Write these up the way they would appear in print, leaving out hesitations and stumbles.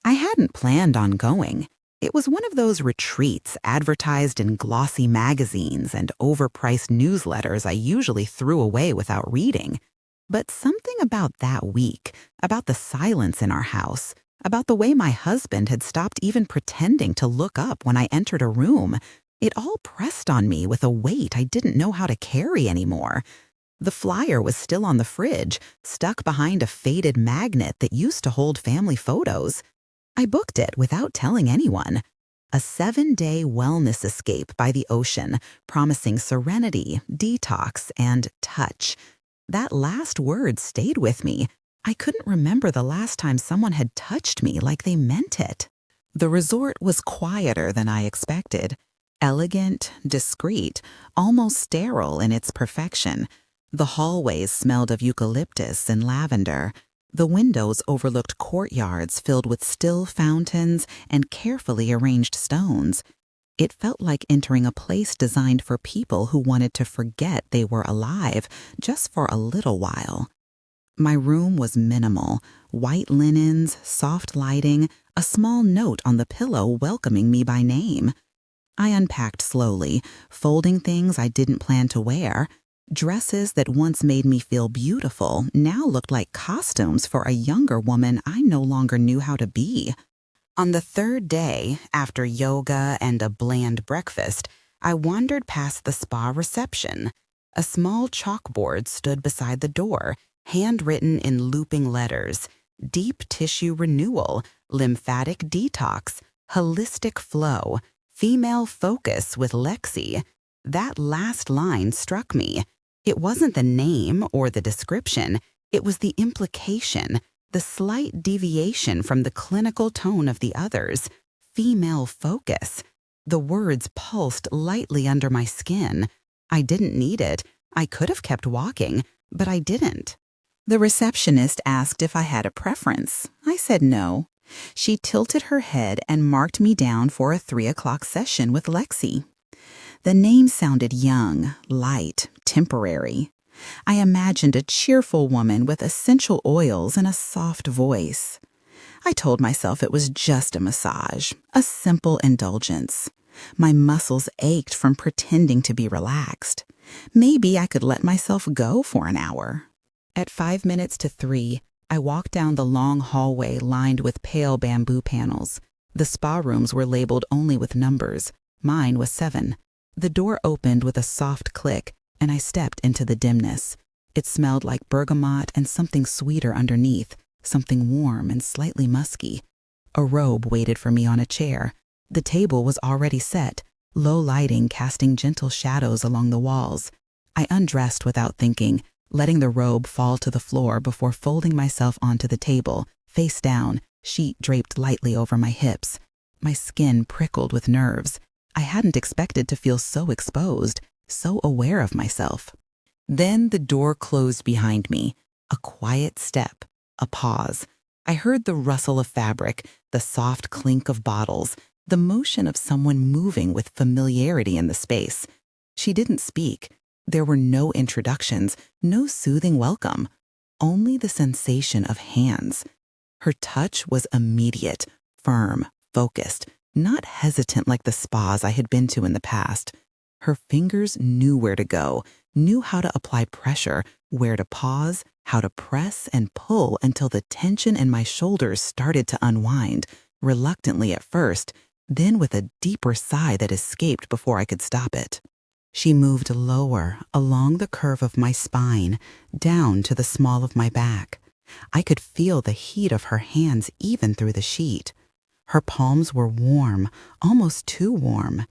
I hadn't planned on going. It was one of those retreats advertised in glossy magazines and overpriced newsletters I usually threw away without reading. But something about that week, about the silence in our house, about the way my husband had stopped even pretending to look up when I entered a room, it all pressed on me with a weight I didn't know how to carry anymore. The flyer was still on the fridge, stuck behind a faded magnet that used to hold family photos. I booked it without telling anyone. A 7-day wellness escape by the ocean, promising serenity, detox, and touch. That last word stayed with me. I couldn't remember the last time someone had touched me like they meant it. The resort was quieter than I expected. Elegant, discreet, almost sterile in its perfection. The hallways smelled of eucalyptus and lavender. The windows overlooked courtyards filled with still fountains and carefully arranged stones. It felt like entering a place designed for people who wanted to forget they were alive just for a little while. My room was minimal: white linens, soft lighting, a small note on the pillow welcoming me by name. I unpacked slowly, folding things I didn't plan to wear. Dresses that once made me feel beautiful now looked like costumes for a younger woman I no longer knew how to be. On the third day, after yoga and a bland breakfast, I wandered past the spa reception. A small chalkboard stood beside the door, handwritten in looping letters: deep tissue renewal, lymphatic detox, holistic flow, female focus with Lexi. That last line struck me. It wasn't the name or the description, it was the implication, the slight deviation from the clinical tone of the others. Female focus. The words pulsed lightly under my skin. I didn't need it. I could have kept walking, but I didn't. The receptionist asked if I had a preference. I said no. She tilted her head and marked me down for a 3 o'clock session with Lexi. The name sounded young, light, temporary. I imagined a cheerful woman with essential oils and a soft voice. I told myself it was just a massage, a simple indulgence. My muscles ached from pretending to be relaxed. Maybe I could let myself go for an hour. At 5 minutes to 3, I walked down the long hallway lined with pale bamboo panels. The spa rooms were labeled only with numbers. Mine was 7. The door opened with a soft click, and I stepped into the dimness. It smelled like bergamot and something sweeter underneath, something warm and slightly musky. A robe waited for me on a chair. The table was already set, low lighting casting gentle shadows along the walls. I undressed without thinking, letting the robe fall to the floor before folding myself onto the table, face down, sheet draped lightly over my hips. My skin prickled with nerves. I hadn't expected to feel so exposed, so aware of myself. Then the door closed behind me. A quiet step, a pause. I heard the rustle of fabric, the soft clink of bottles, the motion of someone moving with familiarity in the space. She didn't speak. There were no introductions, no soothing welcome, only the sensation of hands. Her touch was immediate, firm, focused, not hesitant like the spas I had been to in the past. Her fingers knew where to go, knew how to apply pressure, where to pause, how to press and pull until the tension in my shoulders started to unwind, reluctantly at first, then with a deeper sigh that escaped before I could stop it. She moved lower, along the curve of my spine, down to the small of my back. I could feel the heat of her hands even through the sheet. Her palms were warm, almost too warm.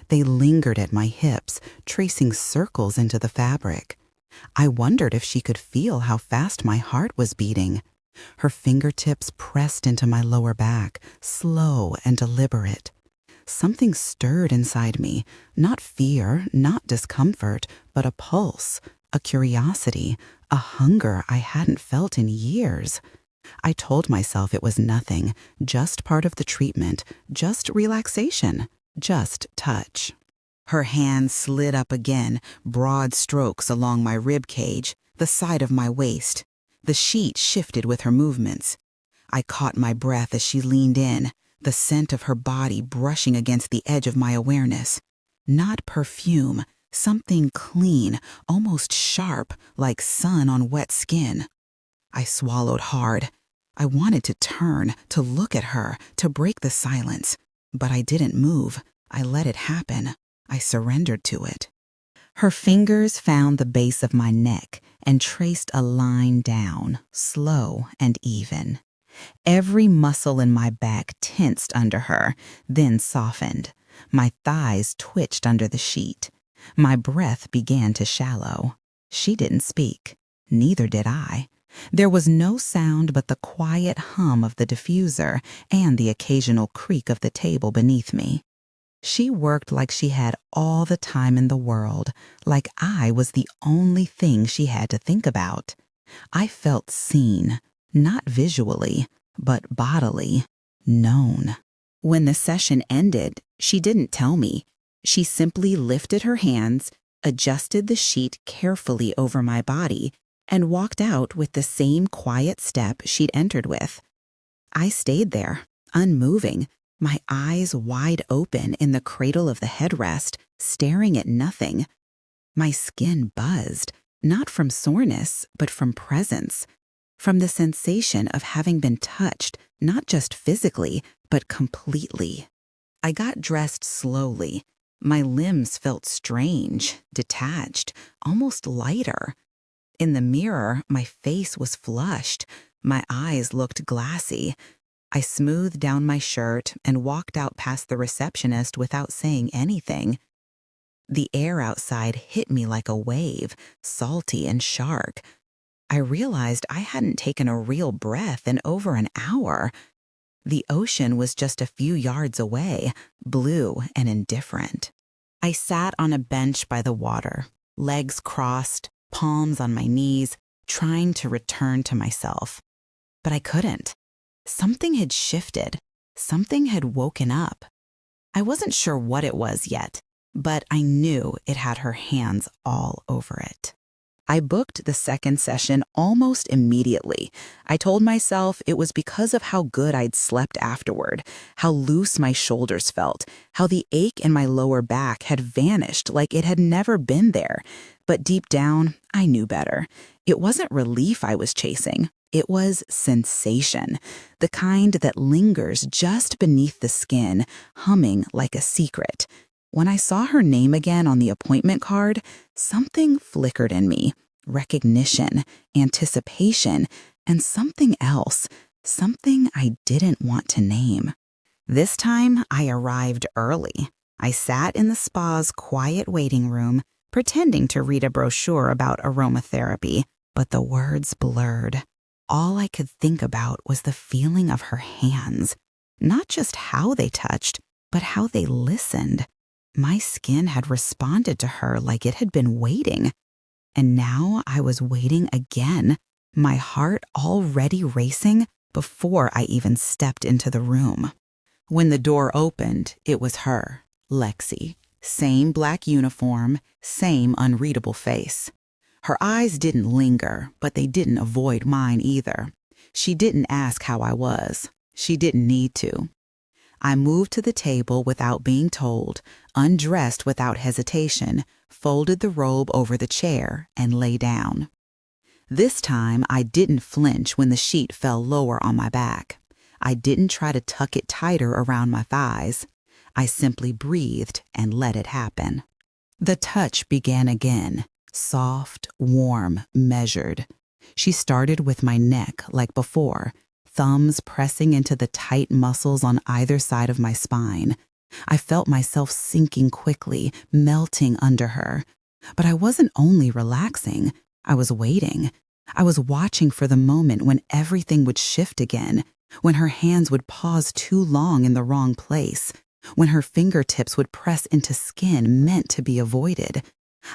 They lingered at my hips, tracing circles into the fabric. I wondered if she could feel how fast my heart was beating. Her fingertips pressed into my lower back, slow and deliberate. Something stirred inside me, not fear, not discomfort, but a pulse, a curiosity, a hunger I hadn't felt in years. I told myself it was nothing, just part of the treatment, just relaxation, just touch. Her hand slid up again, broad strokes along my rib cage, the side of my waist. The sheet shifted with her movements. I caught my breath as she leaned in, the scent of her body brushing against the edge of my awareness. Not perfume, something clean, almost sharp, like sun on wet skin. I swallowed hard. I wanted to turn, to look at her, to break the silence. But I didn't move. I let it happen. I surrendered to it. Her fingers found the base of my neck and traced a line down, slow and even. Every muscle in my back tensed under her, then softened. My thighs twitched under the sheet. My breath began to shallow. She didn't speak. Neither did I. There was no sound but the quiet hum of the diffuser and the occasional creak of the table beneath me. She worked like she had all the time in the world, like I was the only thing she had to think about. I felt seen, not visually, but bodily, known. When the session ended, she didn't tell me. She simply lifted her hands, adjusted the sheet carefully over my body, and walked out with the same quiet step she'd entered with. I stayed there, unmoving, my eyes wide open in the cradle of the headrest, staring at nothing. My skin buzzed, not from soreness, but from presence, from the sensation of having been touched, not just physically, but completely. I got dressed slowly. My limbs felt strange, detached, almost lighter. In the mirror, my face was flushed. My eyes looked glassy. I smoothed down my shirt and walked out past the receptionist without saying anything. The air outside hit me like a wave, salty and sharp. I realized I hadn't taken a real breath in over an hour. The ocean was just a few yards away, blue and indifferent. I sat on a bench by the water, legs crossed, palms on my knees, trying to return to myself. But I couldn't. Something had shifted. Something had woken up. I wasn't sure what it was yet, but I knew it had her hands all over it. I booked the second session almost immediately. I told myself it was because of how good I'd slept afterward, how loose my shoulders felt, how the ache in my lower back had vanished like it had never been there. But deep down, I knew better. It wasn't relief I was chasing. It was sensation, the kind that lingers just beneath the skin, humming like a secret. When I saw her name again on the appointment card, something flickered in me. Recognition, anticipation, and something else, something I didn't want to name. This time, I arrived early. I sat in the spa's quiet waiting room, pretending to read a brochure about aromatherapy, but the words blurred. All I could think about was the feeling of her hands, not just how they touched, but how they listened. My skin had responded to her like it had been waiting. And now I was waiting again, my heart already racing before I even stepped into the room. When the door opened, it was her, Lexi. Same black uniform, same unreadable face. Her eyes didn't linger, but they didn't avoid mine either. She didn't ask how I was. She didn't need to. I moved to the table without being told, undressed without hesitation, folded the robe over the chair, and lay down. This time, I didn't flinch when the sheet fell lower on my back. I didn't try to tuck it tighter around my thighs. I simply breathed and let it happen. The touch began again, soft, warm, measured. She started with my neck like before, thumbs pressing into the tight muscles on either side of my spine. I felt myself sinking quickly, melting under her. But I wasn't only relaxing, I was waiting. I was watching for the moment when everything would shift again, when her hands would pause too long in the wrong place, when her fingertips would press into skin meant to be avoided.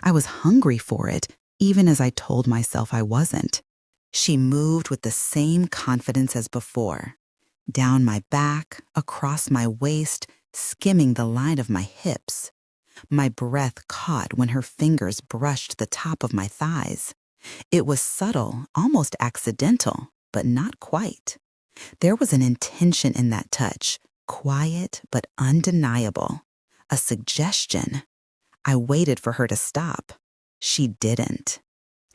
I was hungry for it, even as I told myself I wasn't. She moved with the same confidence as before, down my back, across my waist, skimming the line of my hips. My breath caught when her fingers brushed the top of my thighs. It was subtle, almost accidental, but not quite. There was an intention in that touch, quiet but undeniable. A suggestion. I waited for her to stop. She didn't.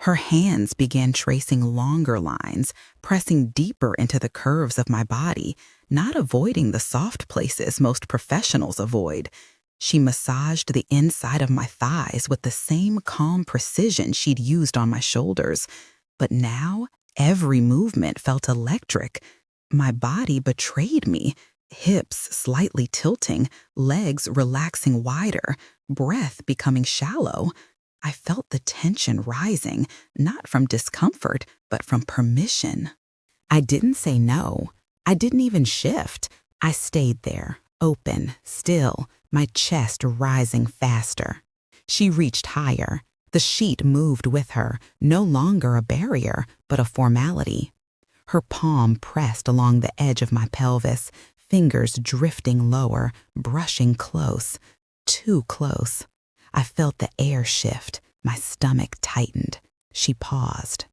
Her hands began tracing longer lines, pressing deeper into the curves of my body, not avoiding the soft places most professionals avoid. She massaged the inside of my thighs with the same calm precision she'd used on my shoulders. But now, every movement felt electric. My body betrayed me, hips slightly tilting, legs relaxing wider, breath becoming shallow. I felt the tension rising, not from discomfort, but from permission. I didn't say no. I didn't even shift. I stayed there, open, still, my chest rising faster. She reached higher. The sheet moved with her, no longer a barrier, but a formality. Her palm pressed along the edge of my pelvis, fingers drifting lower, brushing close, too close. I felt the air shift. My stomach tightened. She paused.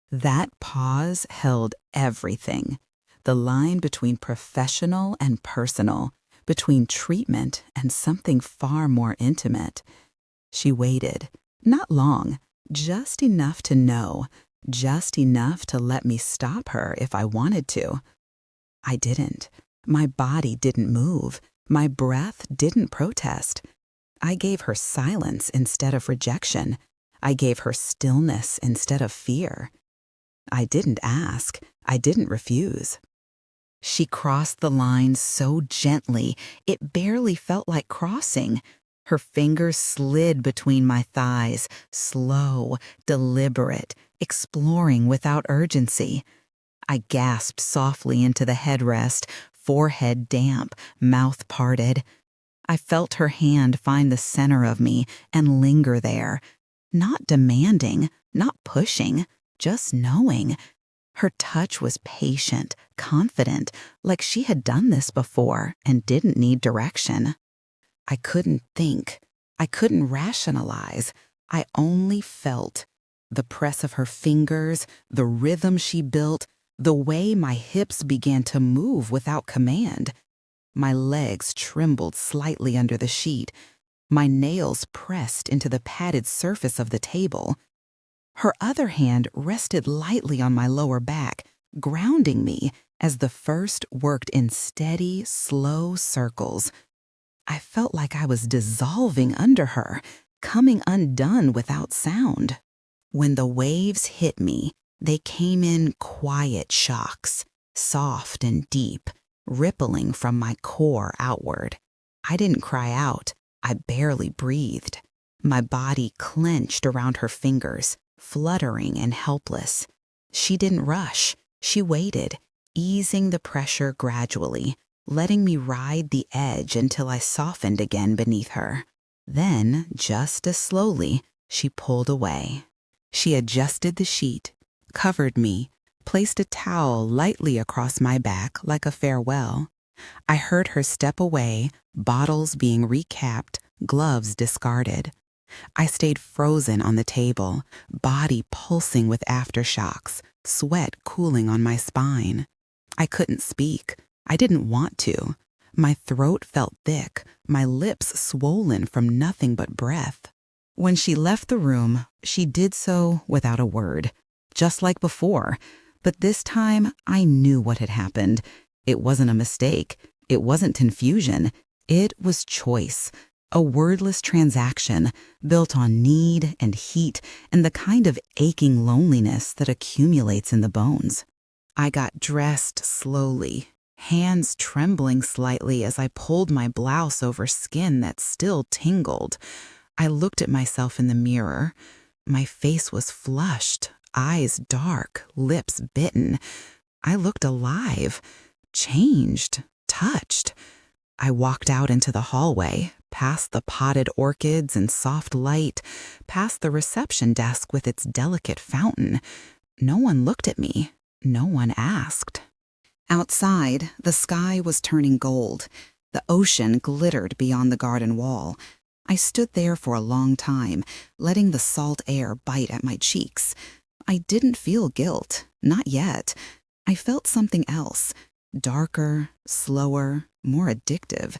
That pause held everything. The line between professional and personal, between treatment and something far more intimate. She waited. Not long, just enough to know, just enough to let me stop her if I wanted to. I didn't. My body didn't move. My breath didn't protest. I gave her silence instead of rejection. I gave her stillness instead of fear. I didn't ask. I didn't refuse. She crossed the line so gently, it barely felt like crossing. Her fingers slid between my thighs, slow, deliberate, exploring without urgency. I gasped softly into the headrest, forehead damp, mouth parted. I felt her hand find the center of me and linger there, not demanding, not pushing, just knowing. Her touch was patient, confident, like she had done this before and didn't need direction. I couldn't think. I couldn't rationalize. I only felt. The press of her fingers, the rhythm she built, the way my hips began to move without command. My legs trembled slightly under the sheet. My nails pressed into the padded surface of the table. Her other hand rested lightly on my lower back, grounding me as the first worked in steady, slow circles. I felt like I was dissolving under her, coming undone without sound. When the waves hit me, they came in quiet shocks, soft and deep, rippling from my core outward. I didn't cry out. I barely breathed. My body clenched around her fingers, fluttering and helpless. She didn't rush. She waited, easing the pressure gradually, letting me ride the edge until I softened again beneath her. Then, just as slowly, she pulled away. She adjusted the sheet, covered me, placed a towel lightly across my back like a farewell. I heard her step away, bottles being recapped, gloves discarded. I stayed frozen on the table, body pulsing with aftershocks, sweat cooling on my spine. I couldn't speak. I didn't want to. My throat felt thick, my lips swollen from nothing but breath. When she left the room, she did so without a word, just like before. But this time, I knew what had happened. It wasn't a mistake. It wasn't confusion. It was choice. A wordless transaction built on need and heat and the kind of aching loneliness that accumulates in the bones. I got dressed slowly, hands trembling slightly as I pulled my blouse over skin that still tingled. I looked at myself in the mirror. My face was flushed, eyes dark, lips bitten. I looked alive, changed, touched. I walked out into the hallway, past the potted orchids and soft light, past the reception desk with its delicate fountain. No one looked at me. No one asked. Outside, the sky was turning gold. The ocean glittered beyond the garden wall. I stood there for a long time, letting the salt air bite at my cheeks. I didn't feel guilt, not yet. I felt something else, darker, slower, more addictive.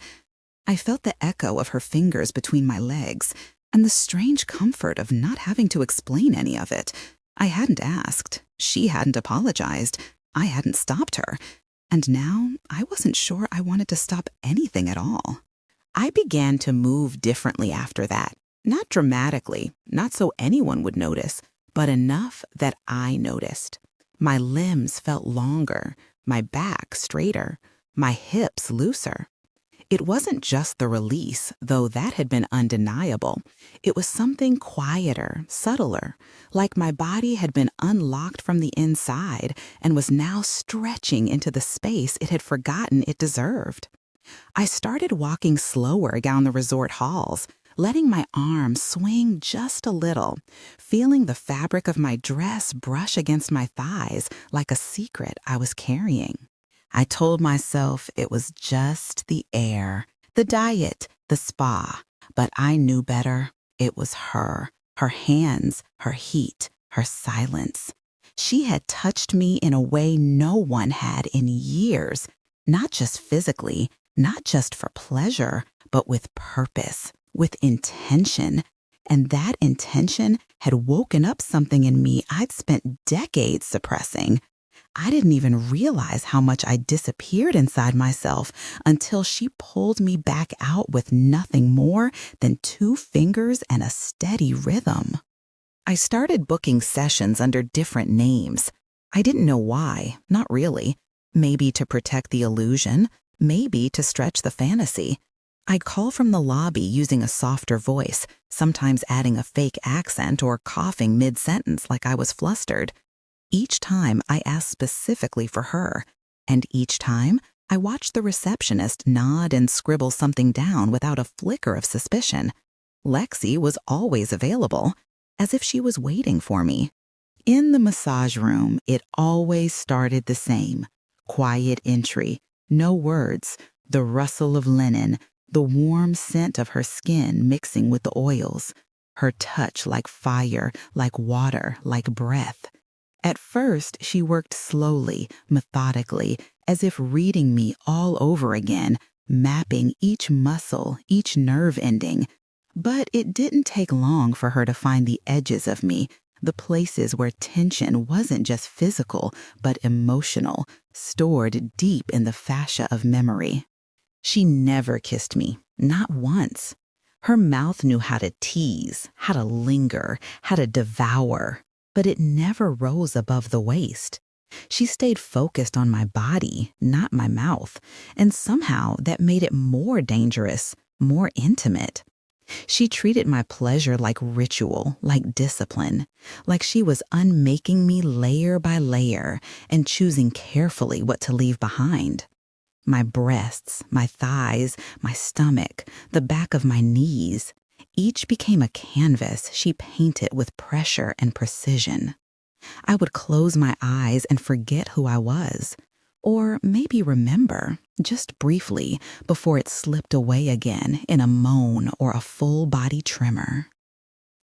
I felt the echo of her fingers between my legs and the strange comfort of not having to explain any of it. I hadn't asked. She hadn't apologized. I hadn't stopped her. And now I wasn't sure I wanted to stop anything at all. I began to move differently after that. Not dramatically, not so anyone would notice, but enough that I noticed. My limbs felt longer, my back straighter, my hips looser. It wasn't just the release, though that had been undeniable. It was something quieter, subtler, like my body had been unlocked from the inside and was now stretching into the space it had forgotten it deserved. I started walking slower down the resort halls, letting my arms swing just a little, feeling the fabric of my dress brush against my thighs like a secret I was carrying. I told myself it was just the air, the diet, the spa, but I knew better. It was her hands, her heat, her silence. She had touched me in a way no one had in years, not just physically, not just for pleasure, but with purpose, with intention. And that intention had woken up something in me I'd spent decades suppressing. I didn't even realize how much I disappeared inside myself until she pulled me back out with nothing more than 2 fingers and a steady rhythm. I started booking sessions under different names. I didn't know why, not really. Maybe to protect the illusion, maybe to stretch the fantasy. I'd call from the lobby using a softer voice, sometimes adding a fake accent or coughing mid-sentence like I was flustered. Each time I asked specifically for her, and each time I watched the receptionist nod and scribble something down without a flicker of suspicion. Lexi was always available, as if she was waiting for me. In the massage room, it always started the same. Quiet entry, no words, the rustle of linen, the warm scent of her skin mixing with the oils, her touch like fire, like water, like breath. At first, she worked slowly, methodically, as if reading me all over again, mapping each muscle, each nerve ending. But it didn't take long for her to find the edges of me, the places where tension wasn't just physical, but emotional, stored deep in the fascia of memory. She never kissed me, not once. Her mouth knew how to tease, how to linger, how to devour, but it never rose above the waist. She stayed focused on my body, not my mouth, and somehow that made it more dangerous, more intimate. She treated my pleasure like ritual, like discipline, like she was unmaking me layer by layer and choosing carefully what to leave behind. My breasts, my thighs, my stomach, the back of my knees, each became a canvas she painted with pressure and precision. I would close my eyes and forget who I was, or maybe remember, just briefly, before it slipped away again in a moan or a full-body tremor.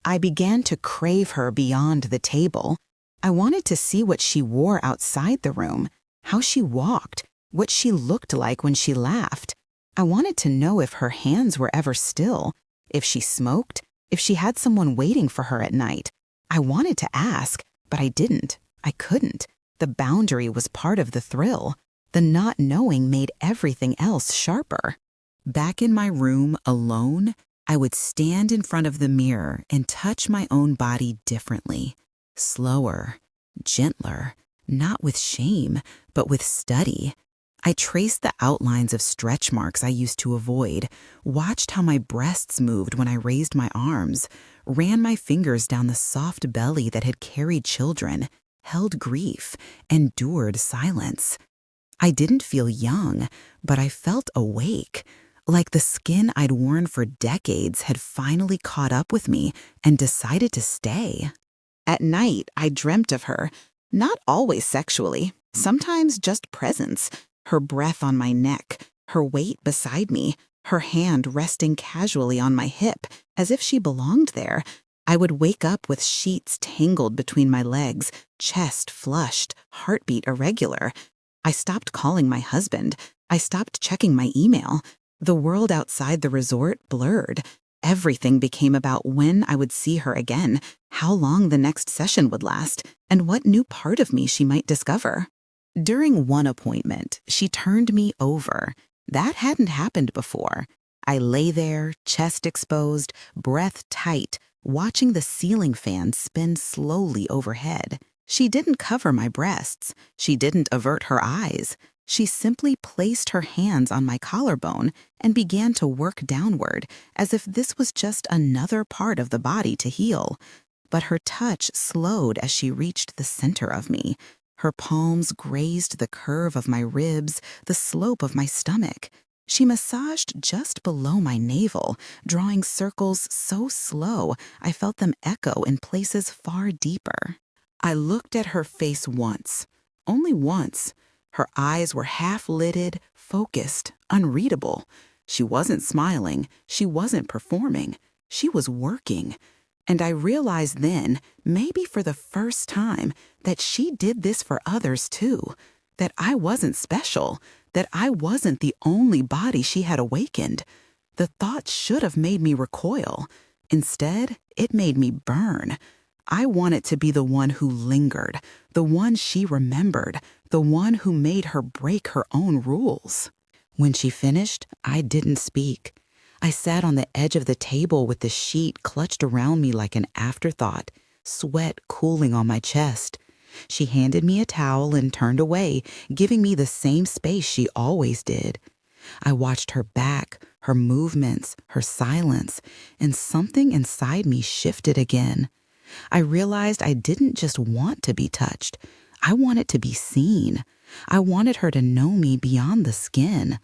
I began to crave her beyond the table. I wanted to see what she wore outside the room, how she walked, what she looked like when she laughed. I wanted to know if her hands were ever still, if she smoked, if she had someone waiting for her at night. I wanted to ask, but I didn't. I couldn't. The boundary was part of the thrill. The not knowing made everything else sharper. Back in my room, alone, I would stand in front of the mirror and touch my own body differently. Slower, gentler, not with shame, but with study. I traced the outlines of stretch marks I used to avoid, watched how my breasts moved when I raised my arms, ran my fingers down the soft belly that had carried children, held grief, endured silence. I didn't feel young, but I felt awake, like the skin I'd worn for decades had finally caught up with me and decided to stay. At night, I dreamt of her, not always sexually, sometimes just presence. Her breath on my neck, her weight beside me, her hand resting casually on my hip, as if she belonged there, I would wake up with sheets tangled between my legs, chest flushed, heartbeat irregular. I stopped calling my husband. I stopped checking my email. The world outside the resort blurred. Everything became about when I would see her again, how long the next session would last, and what new part of me she might discover. During one appointment, she turned me over. That hadn't happened before. I lay there, chest exposed, breath tight, watching the ceiling fan spin slowly overhead. She didn't cover my breasts. She didn't avert her eyes. She simply placed her hands on my collarbone and began to work downward, as if this was just another part of the body to heal. But her touch slowed as she reached the center of me. Her palms grazed the curve of my ribs, the slope of my stomach. She massaged just below my navel, drawing circles so slow I felt them echo in places far deeper. I looked at her face once, only once. Her eyes were half-lidded, focused, unreadable. She wasn't smiling. She wasn't performing. She was working. And I realized then, maybe for the first time, that she did this for others too. That I wasn't special. That I wasn't the only body she had awakened. The thought should have made me recoil. Instead, it made me burn. I wanted to be the one who lingered, the one she remembered, the one who made her break her own rules. When she finished, I didn't speak. I sat on the edge of the table with the sheet clutched around me like an afterthought, sweat cooling on my chest. She handed me a towel and turned away, giving me the same space she always did. I watched her back, her movements, her silence, and something inside me shifted again. I realized I didn't just want to be touched. I wanted to be seen. I wanted her to know me beyond the skin.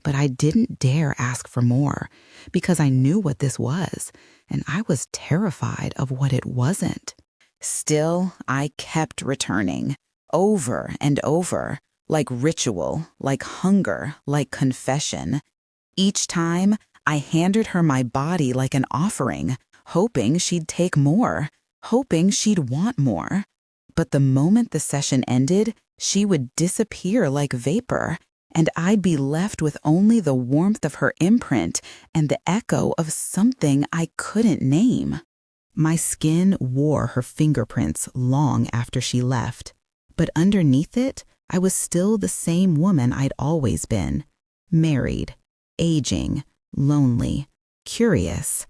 But I didn't dare ask for more, because I knew what this was, and I was terrified of what it wasn't. Still, I kept returning, over and over, like ritual, like hunger, like confession. Each time, I handed her my body like an offering, hoping she'd take more, hoping she'd want more. But the moment the session ended, she would disappear like vapor, and I'd be left with only the warmth of her imprint and the echo of something I couldn't name. My skin wore her fingerprints long after she left, but underneath it, I was still the same woman I'd always been. Married, aging, lonely, curious.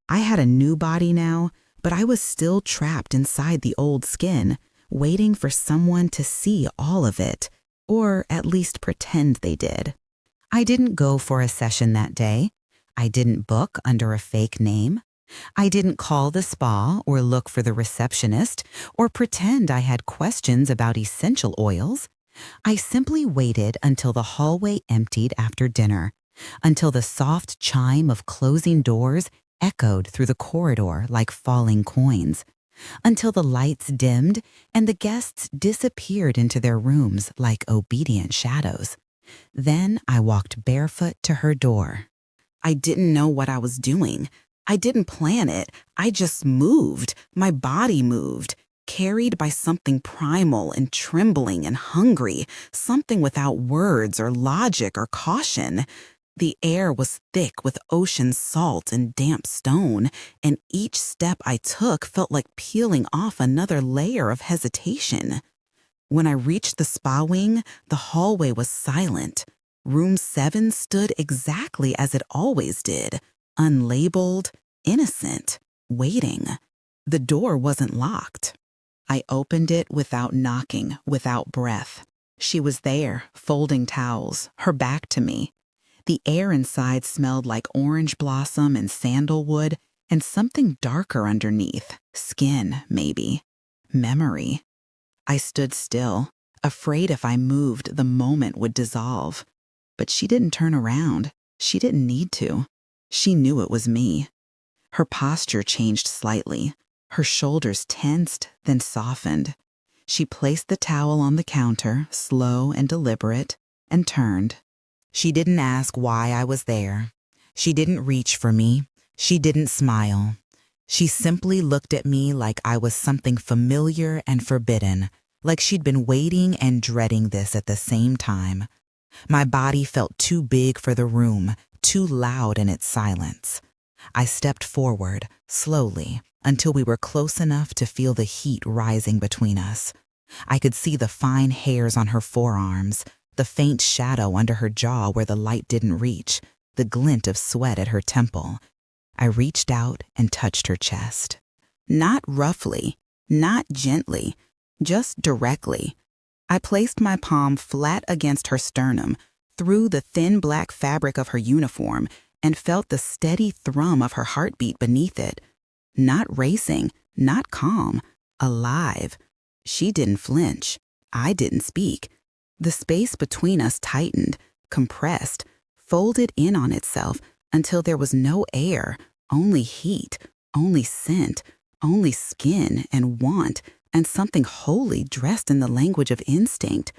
I had a new body now, but I was still trapped inside the old skin, waiting for someone to see all of it, or at least pretend they did. I didn't go for a session that day. I didn't book under a fake name. I didn't call the spa or look for the receptionist or pretend I had questions about essential oils. I simply waited until the hallway emptied after dinner, until the soft chime of closing doors echoed through the corridor like falling coins, until the lights dimmed and the guests disappeared into their rooms like obedient shadows. Then I walked barefoot to her door. I didn't know what I was doing. I didn't plan it. I just moved. My body moved, carried by something primal and trembling and hungry, something without words or logic or caution. The air was thick with ocean salt and damp stone, and each step I took felt like peeling off another layer of hesitation. When I reached the spa wing, the hallway was silent. Room 7 stood exactly as it always did, unlabeled, innocent, waiting. The door wasn't locked. I opened it without knocking, without breath. She was there, folding towels, her back to me. The air inside smelled like orange blossom and sandalwood and something darker underneath, skin, maybe, memory. I stood still, afraid if I moved, the moment would dissolve. But she didn't turn around. She didn't need to. She knew it was me. Her posture changed slightly. Her shoulders tensed, then softened. She placed the towel on the counter, slow and deliberate, and turned. She didn't ask why I was there. She didn't reach for me. She didn't smile. She simply looked at me like I was something familiar and forbidden, like she'd been waiting and dreading this at the same time. My body felt too big for the room, too loud in its silence. I stepped forward, slowly, until we were close enough to feel the heat rising between us. I could see the fine hairs on her forearms, the faint shadow under her jaw where the light didn't reach, the glint of sweat at her temple. I reached out and touched her chest. Not roughly, not gently, just directly. I placed my palm flat against her sternum, through the thin black fabric of her uniform, and felt the steady thrum of her heartbeat beneath it. Not racing, not calm, alive. She didn't flinch. I didn't speak. The space between us tightened, compressed, folded in on itself until there was no air, only heat, only scent, only skin and want, and something wholly dressed in the language of instinct.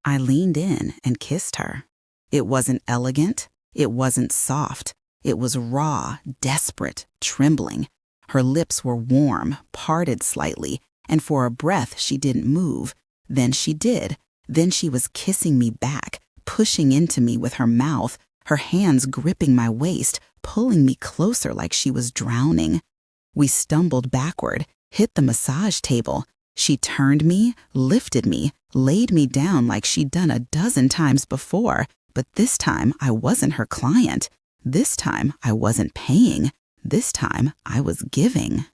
I leaned in and kissed her. It wasn't elegant. It wasn't soft. It was raw, desperate, trembling. Her lips were warm, parted slightly, and for a breath she didn't move. Then she did. Then she was kissing me back, pushing into me with her mouth, her hands gripping my waist, pulling me closer like she was drowning. We stumbled backward, hit the massage table. She turned me, lifted me, laid me down like she'd done a dozen times before, but this time I wasn't her client. This time I wasn't paying. This time I was giving.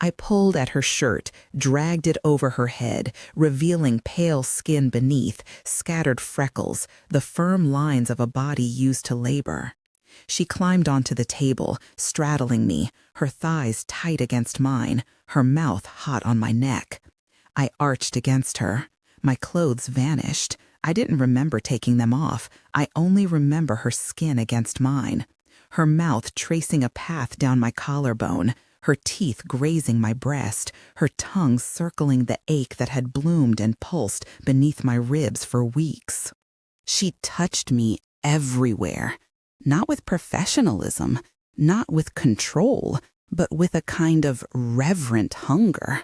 I pulled at her shirt, dragged it over her head, revealing pale skin beneath, scattered freckles, the firm lines of a body used to labor. She climbed onto the table, straddling me, her thighs tight against mine, her mouth hot on my neck. I arched against her. My clothes vanished. I didn't remember taking them off. I only remember her skin against mine, her mouth tracing a path down my collarbone, her teeth grazing my breast, her tongue circling the ache that had bloomed and pulsed beneath my ribs for weeks. She touched me everywhere, not with professionalism, not with control, but with a kind of reverent hunger.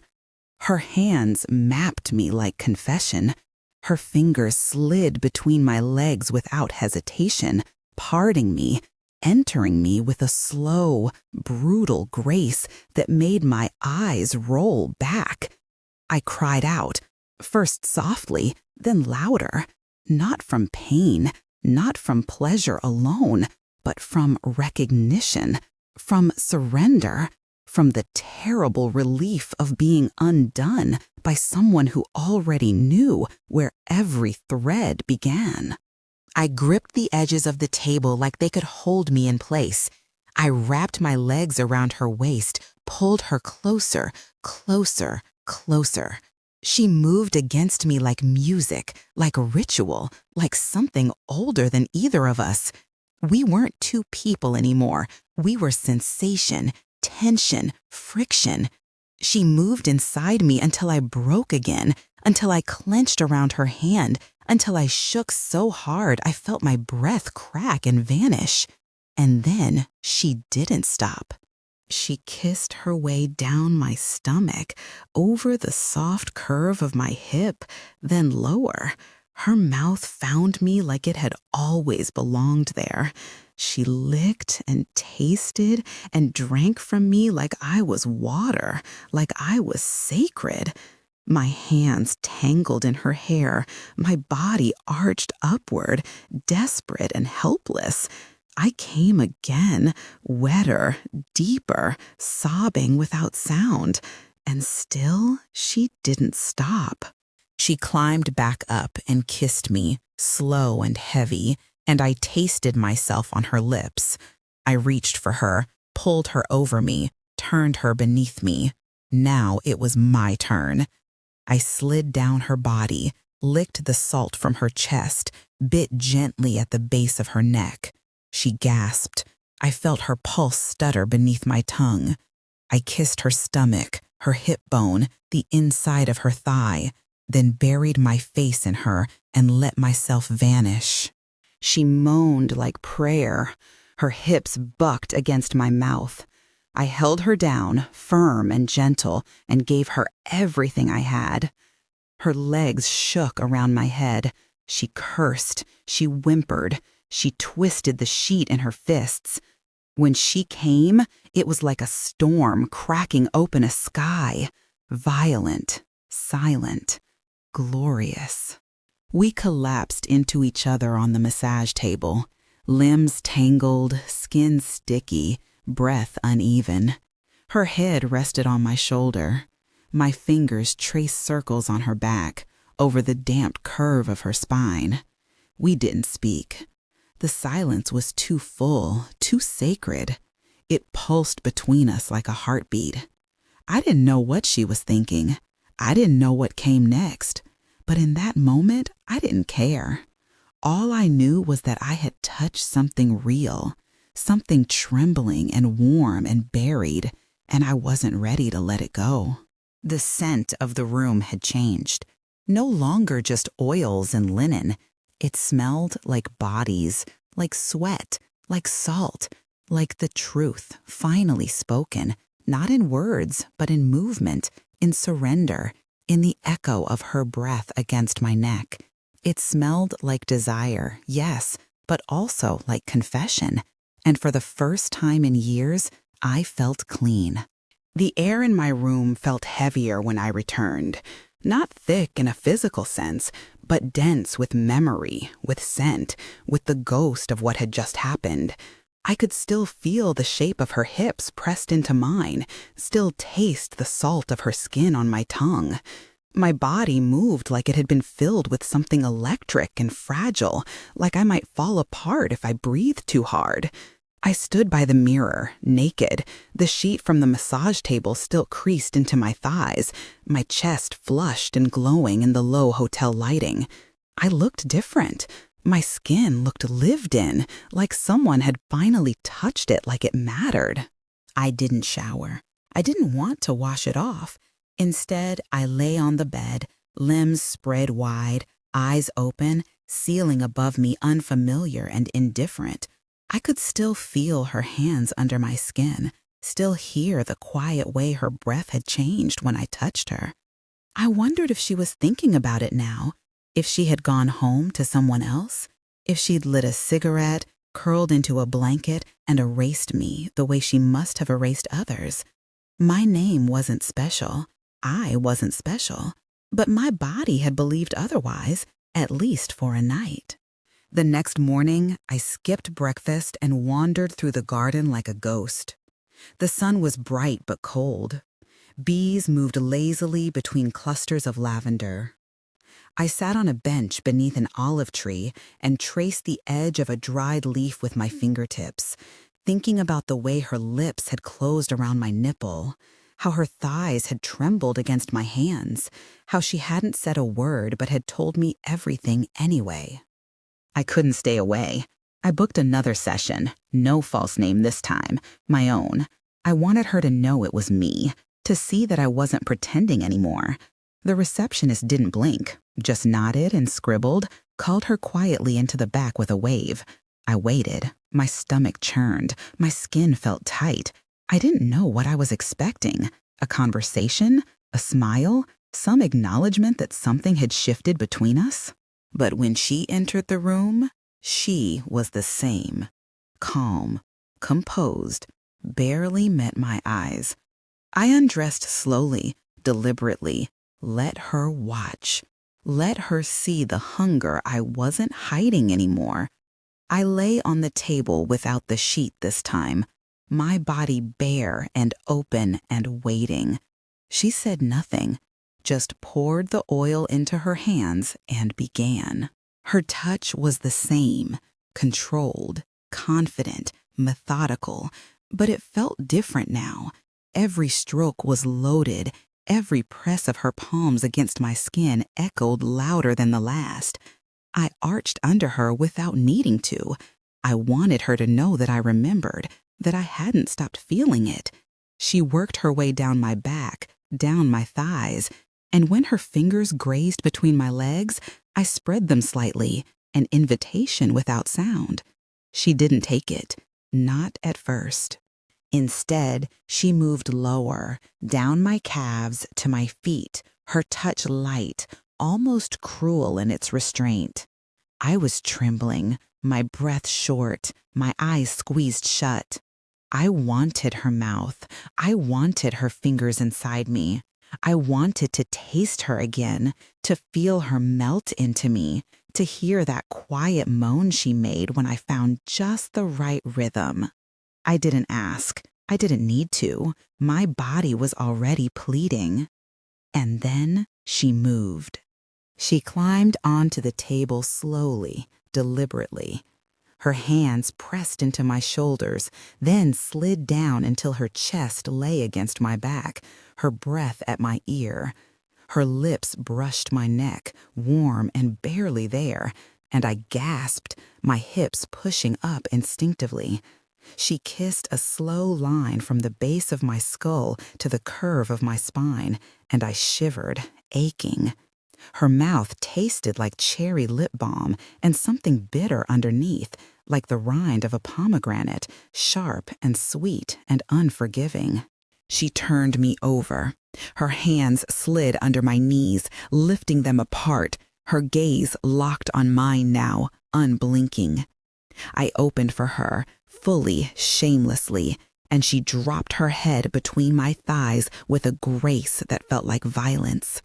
Her hands mapped me like confession. Her fingers slid between my legs without hesitation, parting me, entering me with a slow, brutal grace that made my eyes roll back. I cried out, first softly, then louder, not from pain, not from pleasure alone, but from recognition, from surrender, from the terrible relief of being undone by someone who already knew where every thread began. I gripped the edges of the table like they could hold me in place. I wrapped my legs around her waist, pulled her closer, closer, closer. She moved against me like music, like ritual, like something older than either of us. We weren't two people anymore. We were sensation, tension, friction. She moved inside me until I broke again, until I clenched around her hand, until I shook so hard I felt my breath crack and vanish. And then she didn't stop. She kissed her way down my stomach, over the soft curve of my hip, then lower. Her mouth found me like it had always belonged there. She licked and tasted and drank from me like I was water, like I was sacred. My hands tangled in her hair, my body arched upward, desperate and helpless. I came again, wetter, deeper, sobbing without sound, and still she didn't stop. She climbed back up and kissed me, slow and heavy, and I tasted myself on her lips. I reached for her, pulled her over me, turned her beneath me. Now it was my turn. I slid down her body, licked the salt from her chest, bit gently at the base of her neck. She gasped. I felt her pulse stutter beneath my tongue. I kissed her stomach, her hip bone, the inside of her thigh, then buried my face in her and let myself vanish. She moaned like prayer. Her hips bucked against my mouth. I held her down, firm and gentle, and gave her everything I had. Her legs shook around my head. She cursed. She whimpered. She twisted the sheet in her fists. When she came, it was like a storm cracking open a sky. Violent, silent, glorious. We collapsed into each other on the massage table, limbs tangled, skin sticky, breath uneven. Her head rested on my shoulder. My fingers traced circles on her back, over the damped curve of her spine. We didn't speak. The silence was too full, too sacred. It pulsed between us like a heartbeat. I didn't know what she was thinking. I didn't know what came next. But in that moment, I didn't care. All I knew was that I had touched something real, something trembling and warm and buried, and I wasn't ready to let it go. The scent of the room had changed. No longer just oils and linen. It smelled like bodies, like sweat, like salt, like the truth finally spoken, not in words, but in movement, in surrender, in the echo of her breath against my neck. It smelled like desire, yes, but also like confession. And for the first time in years, I felt clean. The air in my room felt heavier when I returned. Not thick in a physical sense, but dense with memory, with scent, with the ghost of what had just happened. I could still feel the shape of her hips pressed into mine, still taste the salt of her skin on my tongue. My body moved like it had been filled with something electric and fragile, like I might fall apart if I breathed too hard. I stood by the mirror, naked, the sheet from the massage table still creased into my thighs, my chest flushed and glowing in the low hotel lighting. I looked different. My skin looked lived in, like someone had finally touched it like it mattered. I didn't shower. I didn't want to wash it off. Instead, I lay on the bed, limbs spread wide, eyes open, ceiling above me unfamiliar and indifferent. I could still feel her hands under my skin, still hear the quiet way her breath had changed when I touched her. I wondered if she was thinking about it now, if she had gone home to someone else, if she'd lit a cigarette, curled into a blanket, and erased me the way she must have erased others. My name wasn't special. I wasn't special. But my body had believed otherwise, at least for a night. The next morning, I skipped breakfast and wandered through the garden like a ghost. The sun was bright but cold. Bees moved lazily between clusters of lavender. I sat on a bench beneath an olive tree and traced the edge of a dried leaf with my fingertips, thinking about the way her lips had closed around my nipple, how her thighs had trembled against my hands, how she hadn't said a word but had told me everything anyway. I couldn't stay away. I booked another session, no false name this time, my own. I wanted her to know it was me, to see that I wasn't pretending anymore. The receptionist didn't blink, just nodded and scribbled, called her quietly into the back with a wave. I waited. My stomach churned. My skin felt tight. I didn't know what I was expecting. A conversation? A smile? Some acknowledgement that something had shifted between us? But when she entered the room, she was the same. Calm, composed, barely met my eyes. I undressed slowly, deliberately. Let her watch. Let her see the hunger I wasn't hiding anymore. I lay on the table without the sheet this time, my body bare and open and waiting. She said nothing, just poured the oil into her hands and began. Her touch was the same, controlled, confident, methodical, but it felt different now. Every stroke was loaded. Every press of her palms against my skin echoed louder than the last. I arched under her without needing to. I wanted her to know that I remembered, that I hadn't stopped feeling it. She worked her way down my back, down my thighs, and when her fingers grazed between my legs, I spread them slightly, an invitation without sound. She didn't take it, not at first. Instead, she moved lower, down my calves to my feet, her touch light, almost cruel in its restraint. I was trembling, my breath short, my eyes squeezed shut. I wanted her mouth. I wanted her fingers inside me. I wanted to taste her again, to feel her melt into me, to hear that quiet moan she made when I found just the right rhythm. I didn't ask. I didn't need to. My body was already pleading. And then she moved. She climbed onto the table slowly, deliberately. Her hands pressed into my shoulders, then slid down until her chest lay against my back, her breath at my ear. Her lips brushed my neck, warm and barely there, and I gasped, my hips pushing up instinctively. She kissed a slow line from the base of my skull to the curve of my spine, and I shivered, aching. Her mouth tasted like cherry lip balm and something bitter underneath, like the rind of a pomegranate, sharp and sweet and unforgiving. She turned me over. Her hands slid under my knees, lifting them apart, her gaze locked on mine now, unblinking. I opened for her, fully, shamelessly, and she dropped her head between my thighs with a grace that felt like violence.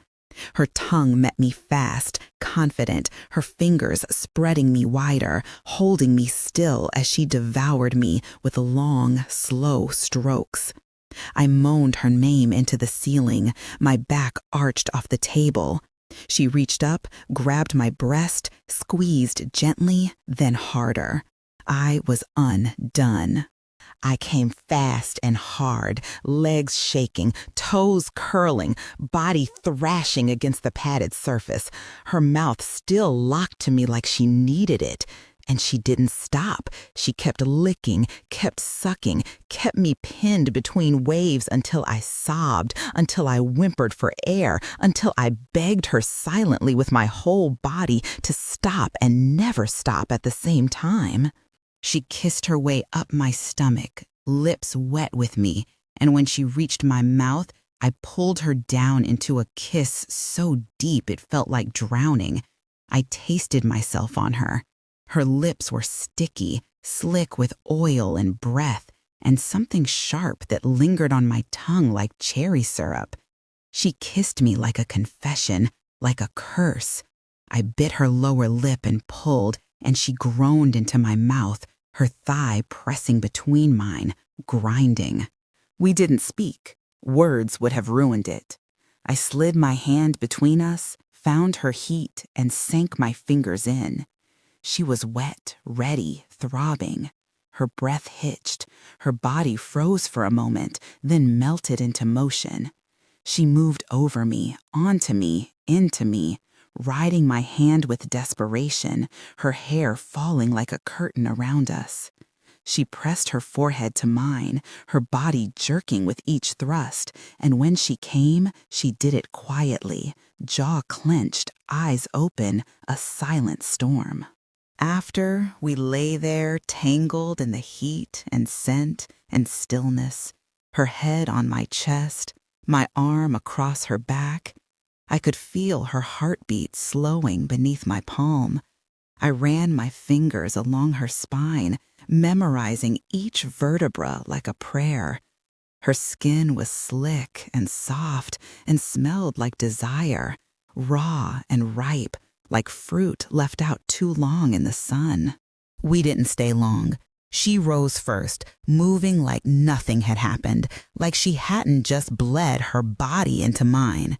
Her tongue met me fast, confident, her fingers spreading me wider, holding me still as she devoured me with long, slow strokes. I moaned her name into the ceiling, my back arched off the table. She reached up, grabbed my breast, squeezed gently, then harder. I was undone. I came fast and hard, legs shaking, toes curling, body thrashing against the padded surface, her mouth still locked to me like she needed it. And she didn't stop. She kept licking, kept sucking, kept me pinned between waves until I sobbed, until I whimpered for air, until I begged her silently with my whole body to stop and never stop at the same time. She kissed her way up my stomach, lips wet with me, and when she reached my mouth, I pulled her down into a kiss so deep it felt like drowning. I tasted myself on her. Her lips were sticky, slick with oil and breath, and something sharp that lingered on my tongue like cherry syrup. She kissed me like a confession, like a curse. I bit her lower lip and pulled, and she groaned into my mouth, her thigh pressing between mine, grinding. We didn't speak. Words would have ruined it. I slid my hand between us, found her heat, and sank my fingers in. She was wet, ready, throbbing. Her breath hitched. Her body froze for a moment, then melted into motion. She moved over me, onto me, into me, riding my hand with desperation, her hair falling like a curtain around us. She pressed her forehead to mine, her body jerking with each thrust, and when she came, she did it quietly, jaw clenched, eyes open, a silent storm. After, we lay there tangled in the heat and scent and stillness, her head on my chest, my arm across her back. I could feel her heartbeat slowing beneath my palm. I ran my fingers along her spine, memorizing each vertebra like a prayer. Her skin was slick and soft and smelled like desire, raw and ripe, like fruit left out too long in the sun. We didn't stay long. She rose first, moving like nothing had happened, like she hadn't just bled her body into mine.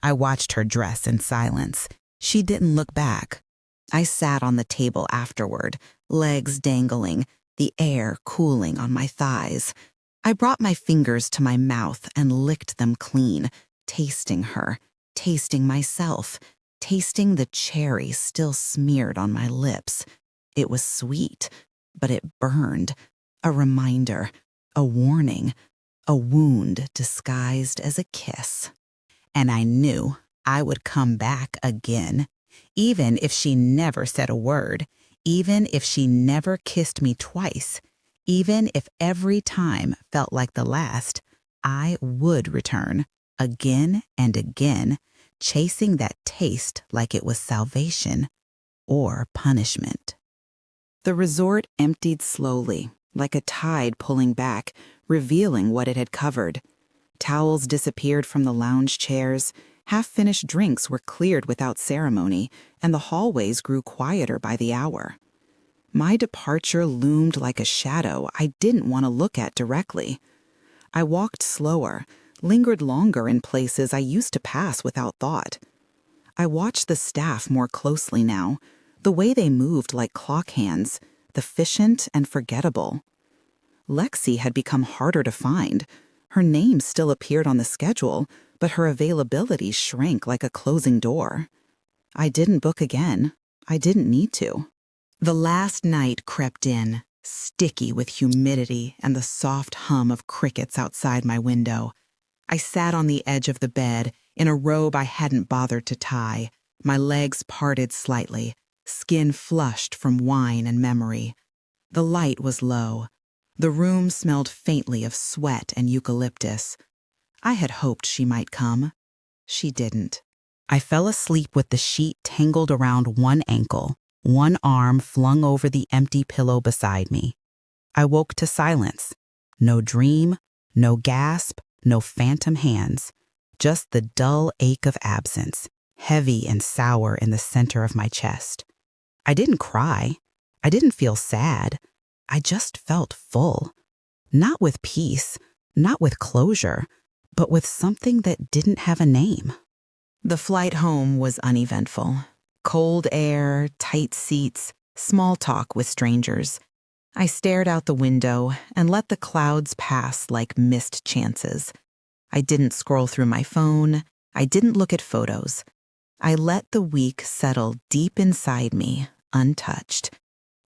I watched her dress in silence. She didn't look back. I sat on the table afterward, legs dangling, the air cooling on my thighs. I brought my fingers to my mouth and licked them clean, tasting her, tasting myself, tasting the cherry still smeared on my lips. It was sweet, but it burned. A reminder, a warning, a wound disguised as a kiss. And I knew I would come back again, even if she never said a word, even if she never kissed me twice, Even if every time felt like the last, I would return again and again, chasing that taste like it was salvation or punishment. The resort emptied slowly, like a tide pulling back, revealing what it had covered. Towels disappeared from the lounge chairs, half-finished drinks were cleared without ceremony, and the hallways grew quieter by the hour. My departure loomed like a shadow I didn't want to look at directly. I walked slower, lingered longer in places I used to pass without thought. I watched the staff more closely now, the way they moved like clock hands, efficient and forgettable. Lexi had become harder to find. Her name still appeared on the schedule, but her availability shrank like a closing door. I didn't book again. I didn't need to. The last night crept in, sticky with humidity and the soft hum of crickets outside my window. I sat on the edge of the bed in a robe I hadn't bothered to tie, my legs parted slightly, skin flushed from wine and memory. The light was low. The room smelled faintly of sweat and eucalyptus. I had hoped she might come. She didn't. I fell asleep with the sheet tangled around one ankle, one arm flung over the empty pillow beside me. I woke to silence. No dream, no gasp, no phantom hands. Just the dull ache of absence, heavy and sour in the center of my chest. I didn't cry. I didn't feel sad. I just felt full. Not with peace, not with closure, but with something that didn't have a name. The flight home was uneventful. Cold air, tight seats, small talk with strangers. I stared out the window and let the clouds pass like missed chances. I didn't scroll through my phone. I didn't look at photos. I let the week settle deep inside me, untouched.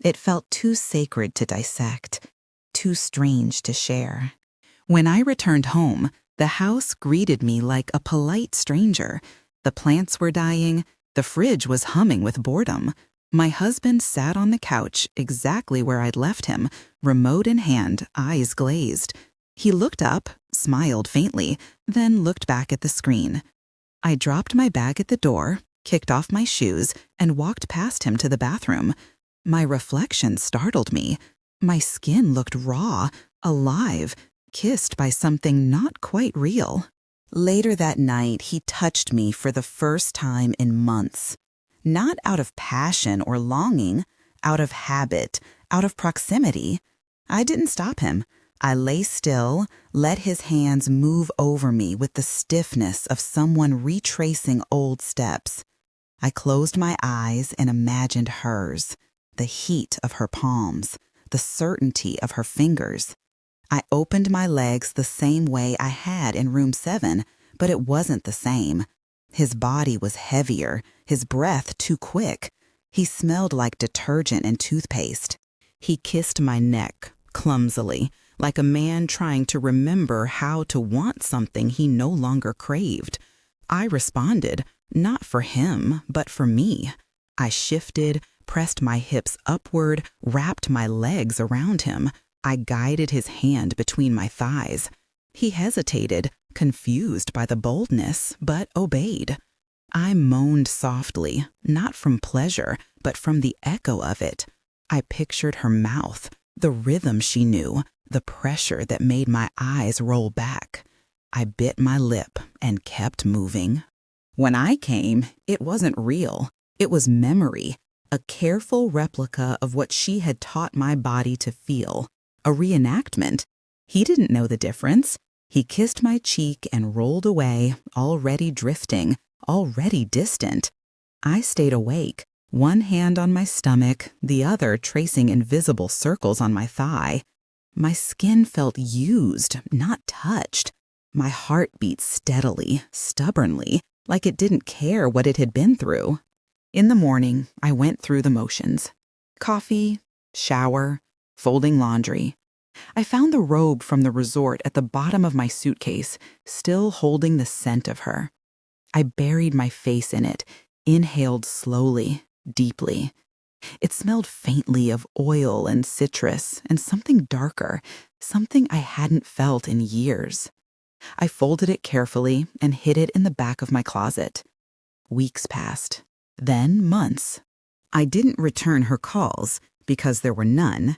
It felt too sacred to dissect, too strange to share. When I returned home, the house greeted me like a polite stranger. The plants were dying. The fridge was humming with boredom. My husband sat on the couch exactly where I'd left him, remote in hand, eyes glazed. He looked up, smiled faintly, then looked back at the screen. I dropped my bag at the door, kicked off my shoes, and walked past him to the bathroom. My reflection startled me. My skin looked raw, alive, kissed by something not quite real. Later that night, he touched me for the first time in months. Not out of passion or longing, out of habit, out of proximity. I didn't stop him. I lay still, let his hands move over me with the stiffness of someone retracing old steps. I closed my eyes and imagined hers, the heat of her palms, the certainty of her fingers. I opened my legs the same way I had in room 7, but it wasn't the same. His body was heavier, his breath too quick. He smelled like detergent and toothpaste. He kissed my neck, clumsily, like a man trying to remember how to want something he no longer craved. I responded, not for him, but for me. I shifted, pressed my hips upward, wrapped my legs around him. I guided his hand between my thighs. He hesitated, confused by the boldness, but obeyed. I moaned softly, not from pleasure, but from the echo of it. I pictured her mouth, the rhythm she knew, the pressure that made my eyes roll back. I bit my lip and kept moving. When I came, it wasn't real. It was memory, a careful replica of what she had taught my body to feel. A reenactment. He didn't know the difference. He kissed my cheek and rolled away, already drifting, already distant. I stayed awake, one hand on my stomach, the other tracing invisible circles on my thigh. My skin felt used, not touched. My heart beat steadily, stubbornly, like it didn't care what it had been through. In the morning, I went through the motions. Coffee, shower, folding laundry. I found the robe from the resort at the bottom of my suitcase, still holding the scent of her. I buried my face in it, inhaled slowly, deeply. It smelled faintly of oil and citrus and something darker, something I hadn't felt in years. I folded it carefully and hid it in the back of my closet. Weeks passed, then months. I didn't return her calls because there were none.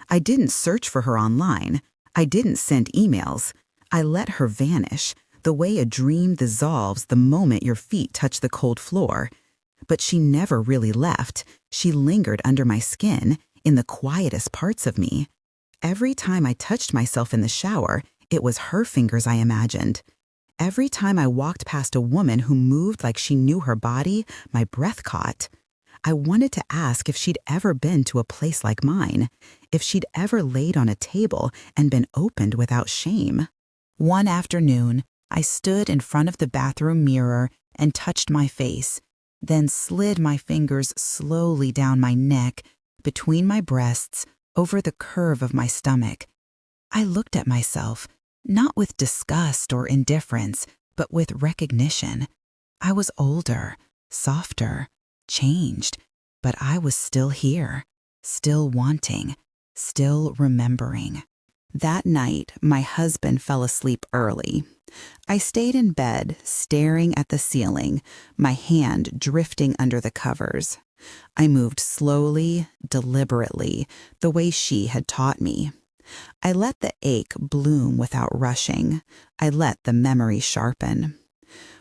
I didn't search for her online. I didn't send emails. I let her vanish, the way a dream dissolves the moment your feet touch the cold floor. But she never really left. She lingered under my skin, in the quietest parts of me. Every time I touched myself in the shower, it was her fingers I imagined. Every time I walked past a woman who moved like she knew her body, my breath caught. I wanted to ask if she'd ever been to a place like mine, if she'd ever laid on a table and been opened without shame. One afternoon, I stood in front of the bathroom mirror and touched my face, then slid my fingers slowly down my neck, between my breasts, over the curve of my stomach. I looked at myself, not with disgust or indifference, but with recognition. I was older, softer, changed, but I was still here, still wanting, still remembering. That night, my husband fell asleep early. I stayed in bed, staring at the ceiling, my hand drifting under the covers. I moved slowly, deliberately, the way she had taught me. I let the ache bloom without rushing. I let the memory sharpen.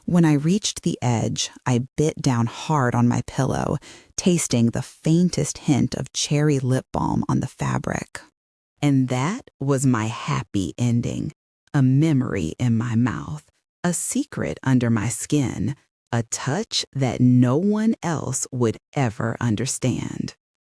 When I reached the edge, I bit down hard on my pillow, tasting the faintest hint of cherry lip balm on the fabric. And that was my happy ending. A memory in my mouth, a secret under my skin, a touch that no one else would ever understand.